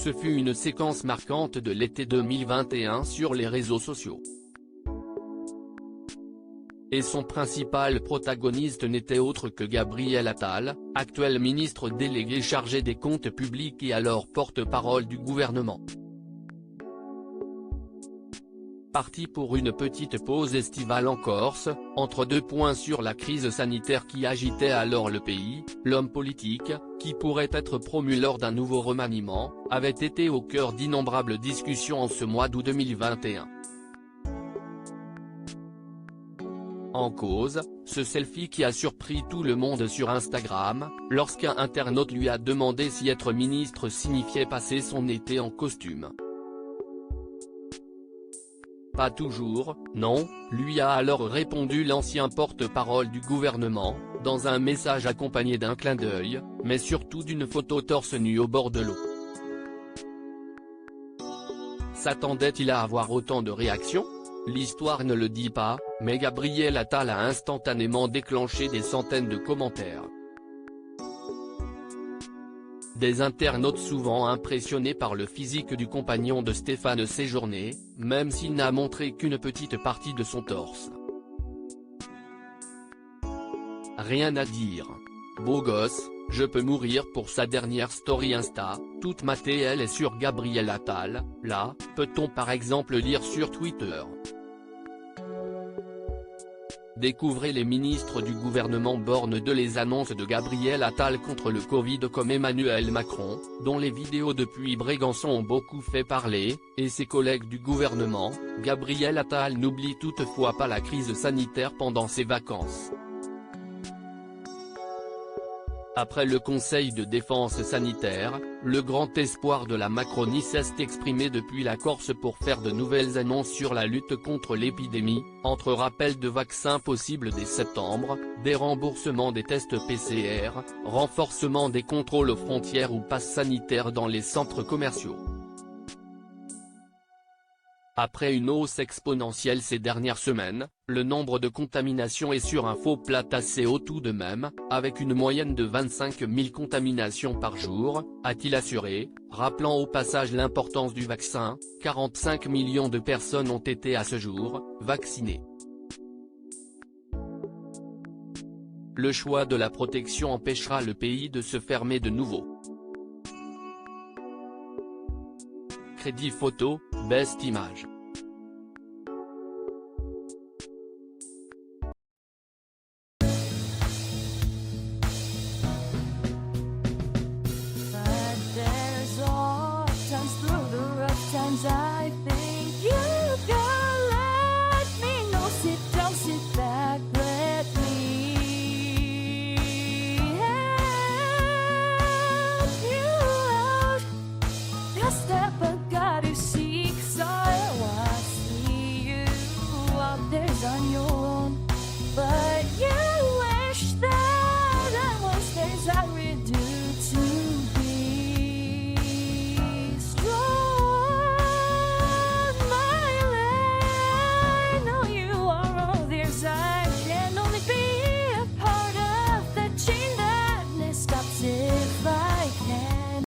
Ce fut une séquence marquante de l'été 2021 sur les réseaux sociaux. Et son principal protagoniste n'était autre que Gabriel Attal, actuel ministre délégué chargé des comptes publics et alors porte-parole du gouvernement. Parti pour une petite pause estivale en Corse, entre deux points sur la crise sanitaire qui agitait alors le pays, l'homme politique, qui pourrait être promu lors d'un nouveau remaniement, avait été au cœur d'innombrables discussions en ce mois d'août 2021. En cause, ce selfie qui a surpris tout le monde sur Instagram, lorsqu'un internaute lui a demandé si être ministre signifiait passer son été en costume. Pas toujours, non, lui a alors répondu l'ancien porte-parole du gouvernement, dans un message accompagné d'un clin d'œil, mais surtout d'une photo torse nu au bord de l'eau. S'attendait-il à avoir autant de réactions ? L'histoire ne le dit pas, mais Gabriel Attal a instantanément déclenché des centaines de commentaires. Des internautes souvent impressionnés par le physique du compagnon de Stéphane Séjourné, même s'il n'a montré qu'une petite partie de son torse. Rien à dire. Beau gosse, je peux mourir pour sa dernière story Insta, toute ma TL est sur Gabriel Attal, là, peut-on par exemple lire sur Twitter. Découvrez les ministres du gouvernement Borne de les annonces de Gabriel Attal contre le Covid comme Emmanuel Macron, dont les vidéos depuis Brégançon ont beaucoup fait parler, et ses collègues du gouvernement. Gabriel Attal n'oublie toutefois pas la crise sanitaire pendant ses vacances. Après le Conseil de défense sanitaire, le grand espoir de la Macronie s'est exprimé depuis la Corse pour faire de nouvelles annonces sur la lutte contre l'épidémie, entre rappels de vaccins possibles dès septembre, des remboursements des tests PCR, renforcement des contrôles aux frontières ou passe sanitaire dans les centres commerciaux. Après une hausse exponentielle ces dernières semaines, le nombre de contaminations est sur un faux plat assez haut tout de même, avec une moyenne de 25 000 contaminations par jour, a-t-il assuré, rappelant au passage l'importance du vaccin. 45 millions de personnes ont été à ce jour vaccinées. Le choix de la protection empêchera le pays de se fermer de nouveau. Crédit photo, best image.